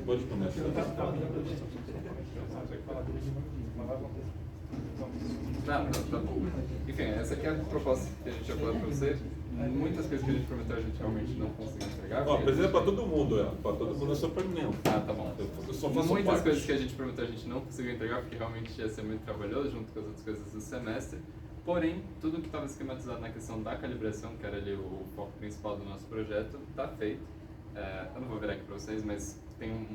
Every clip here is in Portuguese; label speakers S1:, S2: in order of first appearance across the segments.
S1: Pode começar.
S2: Não, tá bom. Enfim, essa aqui é a proposta que a gente já falou para você. Muitas coisas que a gente prometeu a gente realmente não conseguiu entregar.
S1: Apresenta para todo mundo, para todo mundo a sua opinião.
S2: Ah, tá bom.
S1: Eu só faço
S2: Muitas
S1: parte.
S2: coisas que a gente prometeu a gente não conseguiu entregar porque realmente ia ser muito trabalhoso junto com as outras coisas do semestre. Porém, tudo que estava esquematizado na questão da calibração, que era ali o foco principal do nosso projeto, está feito. Eu não vou virar aqui para vocês, mas tem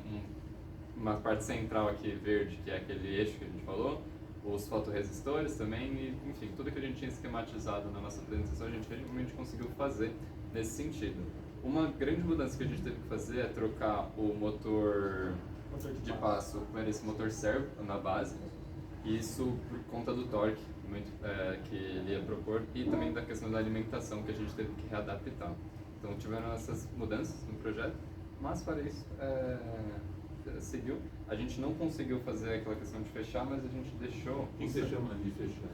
S2: uma parte central aqui verde, que é aquele eixo que a gente falou, os fotorresistores também, e enfim, tudo que a gente tinha esquematizado na nossa apresentação, a gente realmente conseguiu fazer nesse sentido. Uma grande mudança que a gente teve que fazer é trocar o motor de passo por esse motor servo na base, isso por conta do torque que ele ia propor e também da questão da alimentação que a gente teve que readaptar. Então tiveram essas mudanças no projeto, mas para isso seguiu. A gente não conseguiu fazer aquela questão de fechar, mas a gente deixou...
S1: O que você chama de fechar?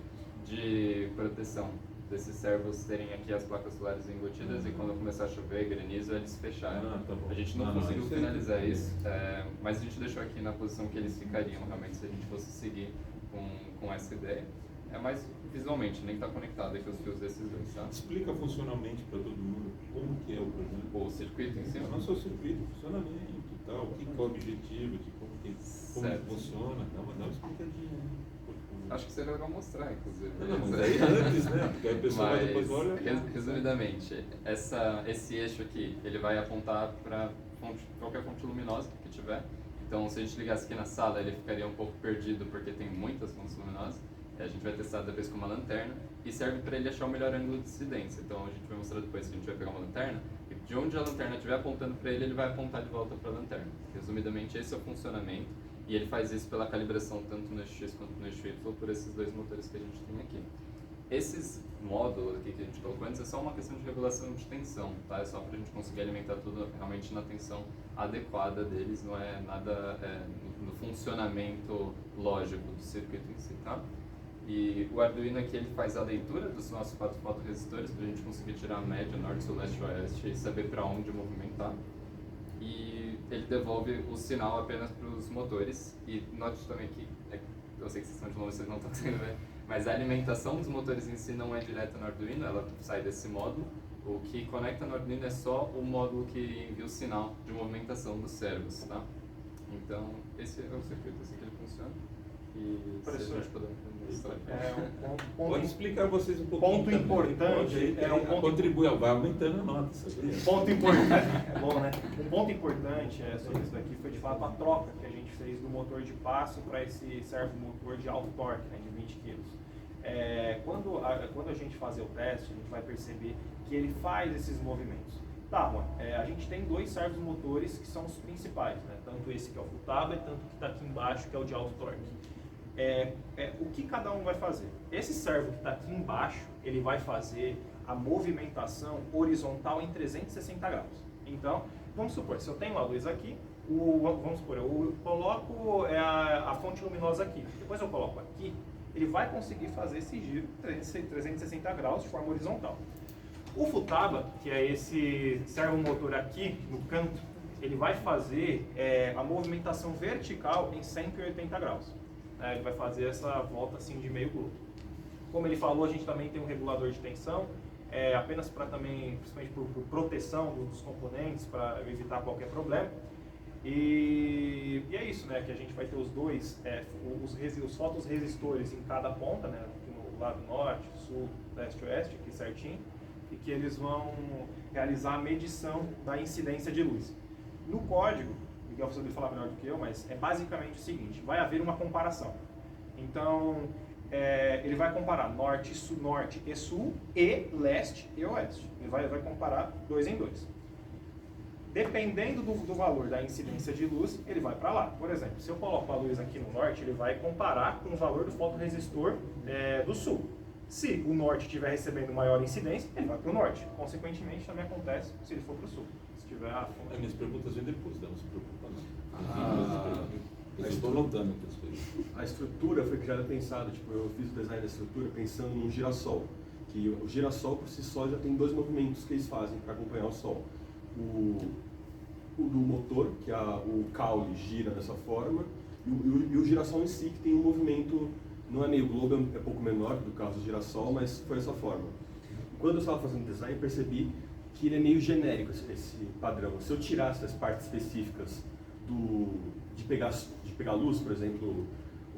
S2: De proteção, desses servos terem aqui as placas solares embutidas e quando começar a chover, granizo, eles fecharem.
S1: Tá bom.
S2: A gente não conseguiu finalizar isso, mas a gente deixou aqui na posição que eles ficariam realmente se a gente fosse seguir com essa ideia. É mais visualmente, nem está conectado aqui os fios desses dois, tá?
S1: Explica funcionalmente para todo mundo como que é o projeto.
S2: O circuito em si?
S1: Não só o circuito, funcionamento e tal, o que é o objetivo, de como funciona, dá uma explicadinha.
S2: Acho que seria legal mostrar, inclusive.
S1: Não, mas aí antes, né? Porque aí a pessoa vai depois olha...
S2: Resumidamente, esse eixo aqui, ele vai apontar para qualquer fonte luminosa que tiver. Então, se a gente ligasse aqui na sala, ele ficaria um pouco perdido porque tem muitas fontes luminosas. A gente vai testar depois com uma lanterna e serve para ele achar o melhor ângulo de incidência. Então, a gente vai mostrar depois que a gente vai pegar uma lanterna e de onde a lanterna estiver apontando para ele, ele vai apontar de volta para a lanterna. Resumidamente, esse é o funcionamento e ele faz isso pela calibração tanto no X quanto no XY por esses dois motores que a gente tem aqui. Esses módulos aqui que a gente colocou antes é só uma questão de regulação de tensão, tá? É só para a gente conseguir alimentar tudo realmente na tensão adequada deles, não é nada no funcionamento lógico do circuito em si, tá? E o Arduino aqui ele faz a leitura dos nossos 4 fotorresistores para a gente conseguir tirar a média norte, sul, leste, oeste e saber para onde movimentar. E ele devolve o sinal apenas para os motores. E note também que, eu sei que vocês estão de longe, vocês não estão conseguindo ver, mas a alimentação dos motores em si não é direta no Arduino, ela sai desse módulo. O que conecta no Arduino é só o módulo que envia o sinal de movimentação dos servos, tá? Então, esse é o circuito, assim que ele funciona. E se a gente puder mostrar aqui.
S1: Pode explicar vocês um pouquinho.
S3: Ponto importante
S1: contribui, vai aumentando a nota, sabia?
S3: Ponto importante, é bom, né? Um ponto importante sobre isso daqui foi de fato a troca que a gente fez do motor de passo para esse servomotor de alto torque, né, de 20 kg. Quando a gente fazer o teste, a gente vai perceber que ele faz esses movimentos. Tá, Juan, a gente tem 2 servomotores que são os principais, né? Tanto esse que é o Futaba e tanto que está aqui embaixo, que é o de alto torque. O que cada um vai fazer? Esse servo que está aqui embaixo, ele vai fazer a movimentação horizontal em 360 graus. Então, vamos supor, se eu tenho a luz aqui, vamos supor, eu coloco a fonte luminosa aqui, depois eu coloco aqui, ele vai conseguir fazer esse giro 360 graus de forma horizontal. O Futaba, que é esse servomotor aqui no canto, ele vai fazer a movimentação vertical em 180 graus. Ele vai fazer essa volta assim de meio globo. Como ele falou, a gente também tem um regulador de tensão, apenas para também, principalmente por proteção dos componentes, para evitar qualquer problema. E é isso, né? Que a gente vai ter os dois, os fotorresistores em cada ponta, né? Aqui no lado norte, sul, leste, oeste, aqui certinho, e que eles vão realizar a medição da incidência de luz. No código, Miguel vai saber falar melhor do que eu, mas é basicamente o seguinte, vai haver uma comparação. Então, ele vai comparar norte e sul, e leste e oeste. Ele vai comparar 2 em 2. Dependendo do valor da incidência de luz, ele vai para lá. Por exemplo, se eu coloco a luz aqui no norte, ele vai comparar com o valor do fotorresistor do sul. Se o norte estiver recebendo maior incidência, ele vai para o norte. Consequentemente, também acontece se ele for para o sul. Se tiver a fonte...
S1: Minhas perguntas vêm depois, não se preocupa não. Eu estou notando aqui as coisas.
S4: A estrutura foi criada pensada, eu fiz o design da estrutura pensando num girassol. Que o girassol por si só já tem 2 movimentos que eles fazem para acompanhar o sol. o do motor, que o caule gira dessa forma, e o girassol em si, que tem um movimento, não é meio globo, é um pouco menor do caso do girassol, mas foi dessa forma. Quando eu estava fazendo design, percebi que ele é meio genérico, esse padrão. Se eu tirasse as partes específicas de pegar luz, por exemplo,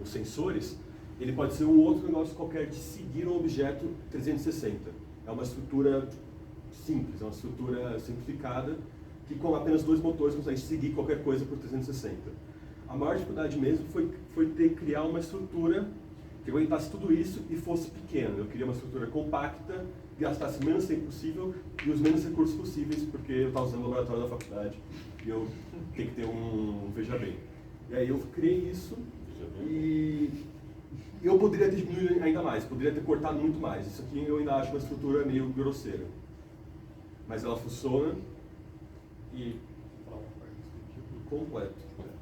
S4: os sensores, ele pode ser um outro negócio qualquer de seguir um objeto 360. É uma estrutura simples, é uma estrutura simplificada, que com apenas 2 motores consegue seguir qualquer coisa por 360. A maior dificuldade mesmo foi criar uma estrutura que aguentasse tudo isso e fosse pequena. Eu queria uma estrutura compacta, que gastasse menos tempo possível e os menos recursos possíveis, porque eu estava usando o laboratório da faculdade e eu tenho que ter um veja bem. E aí eu criei isso e eu poderia ter diminuído ainda mais, poderia ter cortado muito mais. Isso aqui eu ainda acho uma estrutura meio grosseira. Mas ela funciona e completo.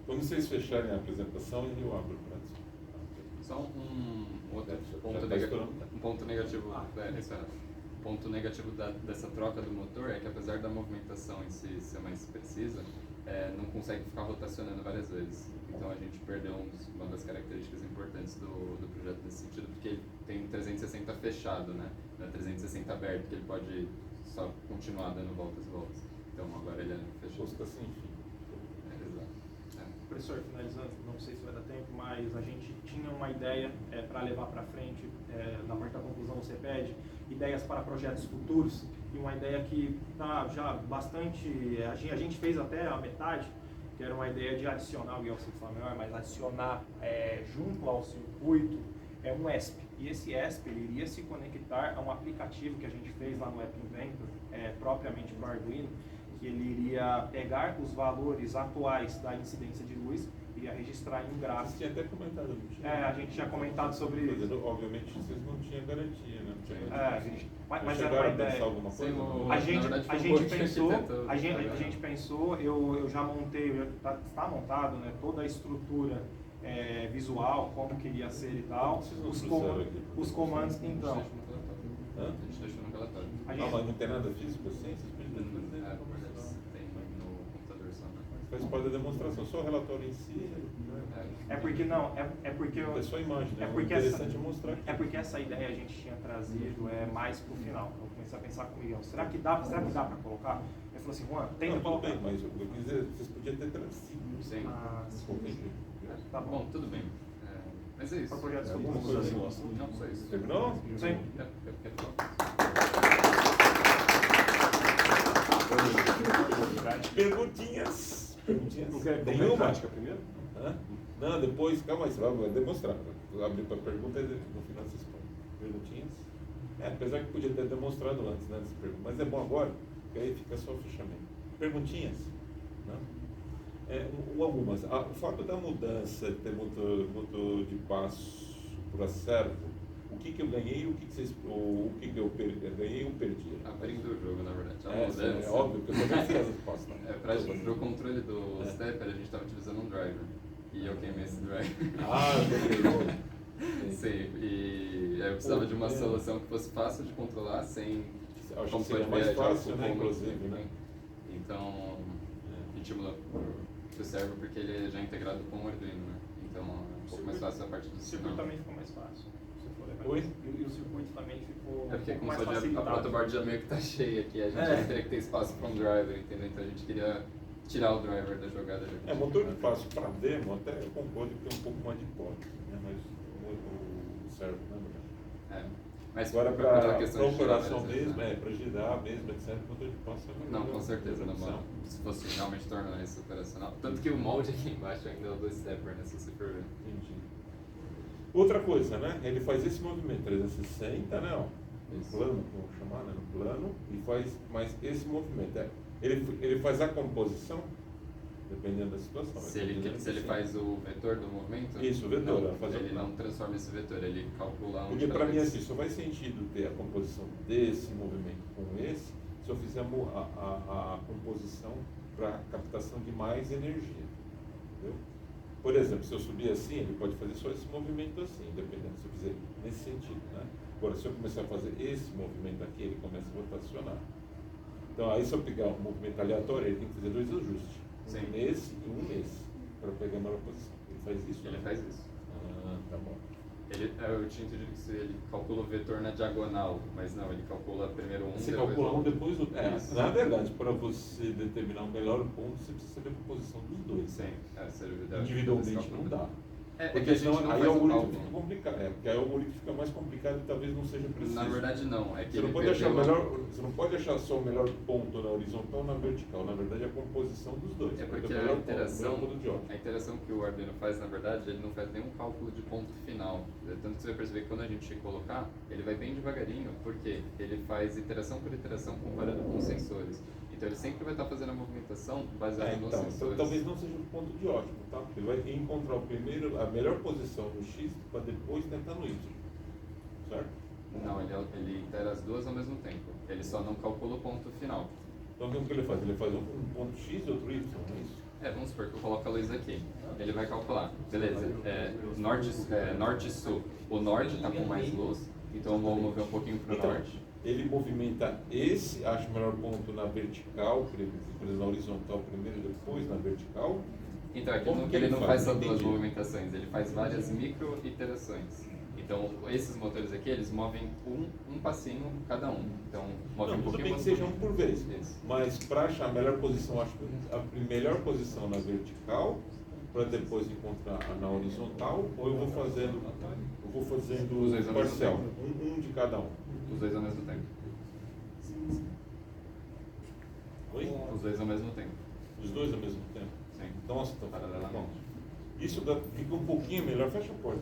S1: Quando vocês fecharem a apresentação, eu abro para
S2: Só um outro ponto,
S1: tá
S2: negativo,
S1: estourando?
S2: um ponto negativo, ponto negativo dessa troca do motor é que apesar da movimentação em si ser mais precisa, não consegue ficar rotacionando várias vezes. Então a gente perdeu uma das características importantes do projeto nesse sentido, porque ele tem 360 fechado, né? Não é 360 aberto, que ele pode só continuar dando voltas e voltas. Então agora ele é fechado.
S1: Está sem fim.
S2: Exato.
S3: Professor, finalizando, não sei se vai dar tempo, mas a gente tinha uma ideia para levar para frente, na parte da conclusão você pede, ideias para projetos futuros, e uma ideia que está já bastante, a gente fez até a metade, que era uma ideia de adicionar, o Guilherme fala melhor, mas adicionar junto ao circuito um ESP. E esse ESP ele iria se conectar a um aplicativo que a gente fez lá no App Inventor, propriamente para o Arduino, que ele iria pegar os valores atuais da incidência de luz, iria registrar em um
S1: Você
S3: gráfico.
S1: tinha até comentado, não tinha?
S3: A gente tinha comentado sobre isso.
S1: Obviamente vocês não tinham garantia, né? Não tinha
S3: Mas era
S1: chegaram
S3: uma
S1: a pensar
S3: ideia.
S1: alguma coisa?
S2: Sim,
S1: Não?
S3: A gente pensou,
S2: arquiteto,
S3: a gente pensou, eu já montei, está montado, né, toda a estrutura visual, como que iria ser e tal,
S1: Vocês não
S3: os
S1: trouxeram aqui?
S3: comandos, então.
S2: A gente deixou no relatório.
S3: A
S1: Ah,
S3: gente-
S1: mas não tem nada físico assim? Vocês podiam trazer?
S2: Tem no computador só, né?
S1: Faz parte da demonstração, só o relatório em si.
S3: É porque não, é porque
S1: É só imagem, né?
S3: é porque
S1: interessante mostrar aqui.
S3: É porque essa ideia a gente tinha trazido mais pro final. Eu comecei a pensar com o Miguel, será que dá para colocar? Ele falou assim, Juan, tenta
S1: Não, tudo
S3: colocar.
S1: bem, mas eu quis dizer, vocês podiam ter trazido.
S2: Sim.
S1: Desculpem.
S3: Tá bom.
S2: Bom, tudo bem. Mas é isso.
S3: Para projetos
S4: Alguma
S3: futuros.
S4: coisa assim, nossa.
S2: Não, só isso.
S1: Terminou?
S3: Sim.
S1: Perguntinhas. Perguntinhas.
S4: Não quer
S1: Nenhuma?
S4: prática primeiro?
S1: Hã? Não, depois, calma aí, você vai demonstrar. Vou abrir para pergunta e no final vocês põem. Perguntinhas? Apesar que podia ter demonstrado antes, né? Dessa pergunta. Mas é bom agora, porque aí fica só o fechamento. Perguntinhas? Não? Algumas. O fato da mudança de ter motor de passo para servo, o que eu ganhei e o que eu ganhei ou perdi?
S2: Abrindo o jogo, na verdade. A mudança.
S1: É óbvio que eu também fiz essa resposta.
S2: Para o controle do stepper, a gente estava utilizando um driver. E eu queimei esse driver. Sim, e eu precisava de uma solução que fosse fácil de controlar, sem
S1: Acho que seria mais fácil, né, inclusive, né?
S2: Então, a gente mudou pro servo porque ele é já integrado com o Arduino, né? Então, é um pouco mais fácil a parte do
S3: O circuito
S2: sinal.
S3: também ficou mais fácil. Se for levar.
S1: Oi?
S3: E o circuito também ficou
S2: É porque
S3: um pouco mais
S2: começou a
S3: facilitado.
S2: protoboard já meio que tá cheia aqui, a gente não teria que ter espaço para um driver, entendeu? Então a gente queria tirar o driver da jogada.
S1: Motor de passo para demo, até eu concordo que tem um pouco mais de hipótese, né? Mas o servo, né?
S2: Mas
S1: Agora
S2: para
S1: para
S2: questão de
S1: operação
S2: girar,
S1: mesmo, para girar mesmo, etc. Motor de passo é
S2: Não,
S1: melhor
S2: com certeza, não,
S1: opção.
S2: se fosse realmente tornar isso operacional. Tanto que o molde aqui embaixo ainda é o 2-stepper, né? Se você for ver.
S1: Entendi. Outra coisa, né? Ele faz esse movimento 360, né? Ó, no
S2: Isso.
S1: plano, vamos chamar, né? No plano, e faz mais esse movimento. Ele faz a composição, dependendo da situação.
S2: Se ele faz o vetor do movimento?
S1: Isso, o vetor,
S2: Não,
S1: faz o
S2: ele
S1: plano.
S2: não transforma esse vetor, ele calcula onde
S1: Porque para mim,
S2: talvez-
S1: assim, só faz sentido ter a composição desse movimento com esse, se eu fizer a composição para captação de mais energia. Entendeu? Por exemplo, se eu subir assim, ele pode fazer só esse movimento assim, dependendo se eu fizer nesse sentido, né? Agora, se eu começar a fazer esse movimento aqui, ele começa a rotacionar. Então aí se eu pegar um movimento aleatório, ele tem que fazer 2 ajustes.
S2: Sim.
S1: Um nesse e um nesse, para pegar a melhor posição. Ele faz isso?
S2: Ele
S1: né?
S2: faz isso.
S1: Ah, tá bom.
S2: Eu tinha entendido que se ele calcula o vetor na diagonal, mas não, ele calcula primeiro um,
S1: Você
S2: depois
S1: calcula um
S2: outro.
S1: depois do.
S2: Isso.
S1: Na verdade, para você determinar o melhor ponto, você precisa saber a posição dos dois.
S2: Sim, seria
S1: Individualmente não dá.
S2: É que
S1: Porque
S2: a gente
S1: senão
S2: não
S1: aí
S2: faz
S1: o
S2: o
S1: algoritmo
S2: cálculo.
S1: fica complicado. Porque aí o algoritmo fica mais complicado e talvez não seja preciso.
S2: Na verdade não, é que
S1: Você
S2: ele
S1: não pode achar
S2: perdeu-
S1: melhor, você não pode achar só o melhor ponto na horizontal ou na vertical. Na verdade é a composição dos dois.
S2: É
S1: Pra ter
S2: porque
S1: o
S2: a
S1: melhor ponto, o
S2: interação,
S1: melhor ponto de ótica.
S2: a interação que o Arduino faz, na verdade, ele não faz nenhum cálculo de ponto final. Tanto que você vai perceber que quando a gente colocar, ele vai bem devagarinho, porque ele faz iteração por iteração comparando com os sensores. Então ele sempre vai estar fazendo a movimentação baseada nos
S1: Então
S2: sensores.
S1: talvez não seja o ponto de ótimo, tá? Porque vai encontrar a melhor posição no X para depois tentar no Y. Certo?
S2: Não, ele itera as duas ao mesmo tempo. Ele só não calcula o ponto final.
S1: Então o que ele faz? Ele faz um ponto X e outro Y, não é isso?
S2: Vamos supor que eu coloco a luz aqui. Ele vai calcular. Beleza, norte e sul. O norte está com mais luz, então eu vou mover um pouquinho para o
S1: Então,
S2: norte.
S1: ele movimenta esse, acha o melhor ponto na vertical, por exemplo, na horizontal primeiro, depois na vertical.
S2: Então, é que
S1: Como que
S2: ele
S1: ele
S2: não
S1: faz?
S2: faz só duas
S1: Entendi.
S2: movimentações, ele faz várias micro iterações. Então, esses motores aqui, eles movem um passinho cada um. Então, move
S1: Não,
S2: um
S1: tudo
S2: pouquinho
S1: bem que
S2: mais
S1: seja um por vez,
S2: Isso.
S1: mas para achar a melhor posição, acho que a melhor posição na vertical, para depois encontrar na horizontal, ou eu vou fazendo
S2: Os dois ao mesmo
S1: parcial,
S2: tempo.
S1: um de cada um.
S2: Os dois ao mesmo tempo.
S1: Oi?
S2: Os dois ao mesmo tempo.
S1: Os dois ao mesmo tempo?
S2: Sim.
S1: Nossa, tá
S2: Paralelamente.
S1: bom. Isso fica um pouquinho melhor, fecha a porta.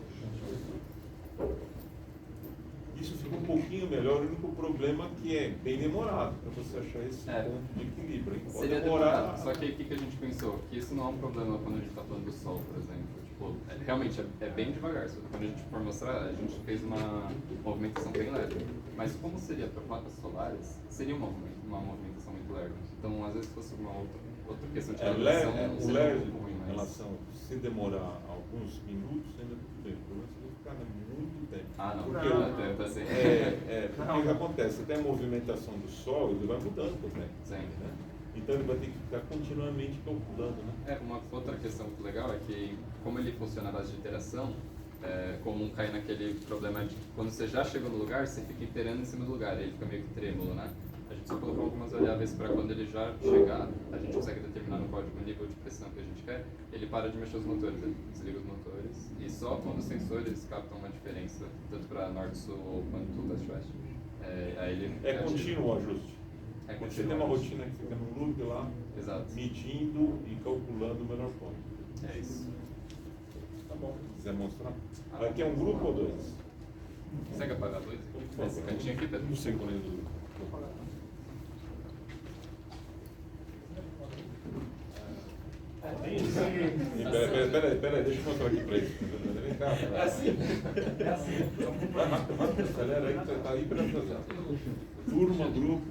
S1: Isso fica um pouquinho melhor, o único problema é que é bem demorado para você achar esse ponto de equilíbrio. Hein? Pode
S2: Seria
S1: demorar.
S2: demorado, só que aí o que a gente pensou? Que isso não é um problema quando a gente está falando do sol, por exemplo. Tipo, realmente é bem devagar. Só que quando a gente for mostrar, a gente fez uma movimentação bem leve. Mas como seria para placas solares, seria uma movimentação muito leve. Então, às vezes, se fosse uma outra questão de
S1: O
S2: graduação,
S1: leve
S2: seria um pouco ruim,
S1: em
S2: mas...
S1: relação, se demorar alguns minutos, ainda tudo bem. O problema é se ele ficar muito tempo.
S2: Ah, não,
S1: Porque
S2: não tanto assim.
S1: porque o que acontece? Até a movimentação do Sol, ele vai mudando também.
S2: Sim.
S1: Né? Então ele vai ter que ficar continuamente calculando, né?
S2: Uma outra questão muito legal é que, como ele funciona à base de iteração, comum cair naquele problema de que quando você já chegou no lugar, você fica iterando em cima do lugar, ele fica meio que trêmulo, né? A gente só colocou algumas variáveis para quando ele já chegar, a gente consegue determinar no código o nível de pressão que a gente quer, ele para de mexer os motores, ele desliga os motores, e só quando os sensores captam uma diferença, tanto para norte-sul quanto leste-oeste, aí ele...
S1: É contínuo o ajuste.
S2: É
S1: Você
S2: contínuo
S1: tem uma
S2: o ajuste.
S1: rotina que fica no loop lá,
S2: Exato.
S1: medindo e calculando o melhor ponto.
S2: É isso.
S1: Tá bom. Se quiser mostrar. Aqui é um grupo ou dois?
S2: Consegue apagar a luz? Nesse cantinho aqui, Pedro?
S1: Não sei qual é do grupo. Peraí, deixa eu mostrar aqui pra ele. Vem cá.
S5: É assim? É assim.
S1: Vai rápido, acelera aí, você tá aí pra fazer. Turma, grupo,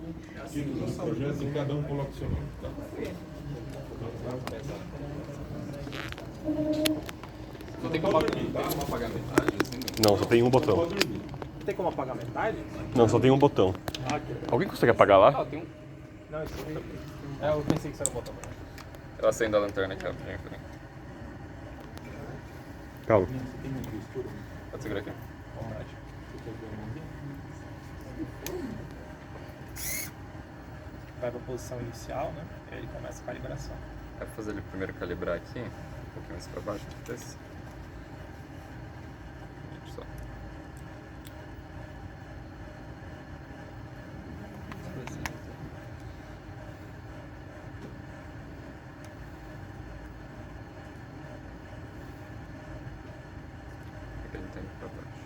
S1: título dos projetos e cada um coloca o seu nome. Tá?
S2: Não tem como apagar metade, assim?
S4: Não, só tem um botão.
S1: Pode dormir.
S3: Tem como apagar metade?
S4: Não, só tem um botão. Alguém consegue apagar lá?
S2: Tem um...
S3: Não, isso aqui. Eu pensei que isso era um botão.
S2: Eu acendo a lanterna aqui, ó.
S4: Calma.
S2: Pode segurar aqui.
S3: Vai para a posição inicial, né? E aí ele começa a calibração.
S2: Vou fazer ele primeiro calibrar aqui, um pouquinho mais pra baixo, desse. Só. Aqui ele tem pra baixo.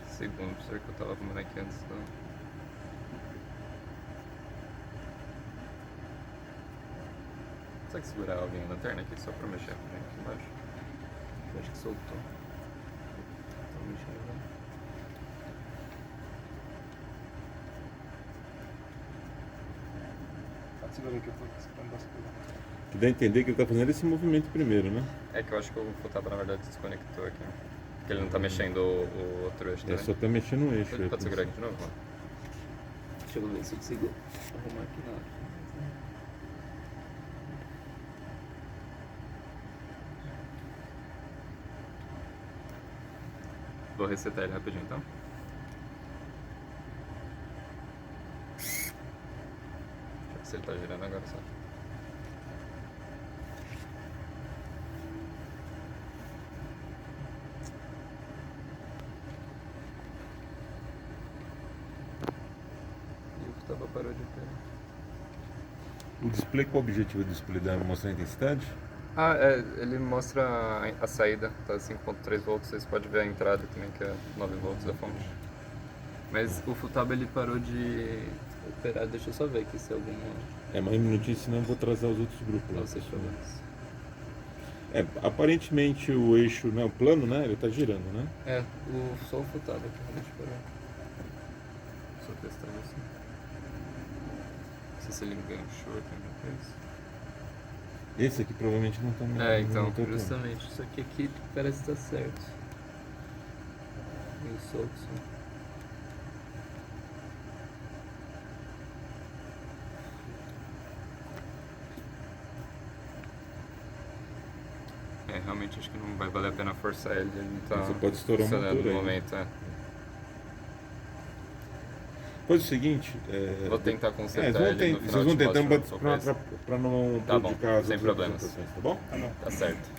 S2: Segundo, será que eu tava arrumando aqui antes do... Consegue segurar alguém na lanterna aqui só pra mexer aqui embaixo? Eu acho que soltou. Tô mexendo agora.
S3: Pode segurar aqui, eu tô segurando as coisas.
S1: Que dá a entender que ele está fazendo esse movimento primeiro, né?
S2: É que eu acho que o fotapa na verdade desconectou aqui. Porque ele não tá mexendo o outro eixo
S1: É
S2: também.
S1: só tá mexendo o eixo.
S2: Pode segurar aqui de novo? Ó.
S6: Deixa eu ver se eu consigo arrumar aqui na hora.
S2: Vou resetar ele rapidinho então. Deixa eu ver se ele tá girando agora só. E o Futaba parou de operar.
S1: O display, qual o objetivo do display? Mostrar a intensidade?
S2: Ah, ele mostra a saída, tá 5.3 volts, vocês podem ver a entrada também, que é 9 volts da fonte. Mas o Futaba ele parou de
S6: Operar, deixa eu só ver aqui se alguma.
S1: É, mais um minutinho, senão eu vou atrasar os outros grupos lá.
S6: Nossa, deixa eu ver.
S1: Aparentemente o eixo, né, o plano, né, ele tá girando, né?
S6: É, só o Futaba que realmente parou.
S2: Só testar assim. Não sei se ele enganchou aqui alguma coisa.
S1: Esse aqui provavelmente não tá
S2: Então,
S1: não tá atuando.
S6: Justamente, isso aqui parece estar certo. Meio solto, só.
S2: Realmente acho que não vai valer a pena forçar ele não tá
S1: Você pode estourar o
S2: funcionando
S1: motor
S2: no
S1: aí, né?
S2: momento.
S1: Faz o seguinte...
S2: Vou tentar consertar
S1: vão
S2: ele no final
S1: vocês vão
S2: de
S1: tentar
S2: post,
S1: pra não
S2: Tá bom,
S1: prejudicar as
S2: sem
S1: outras
S2: problemas.
S1: apresentações, tá bom?
S2: Tá certo.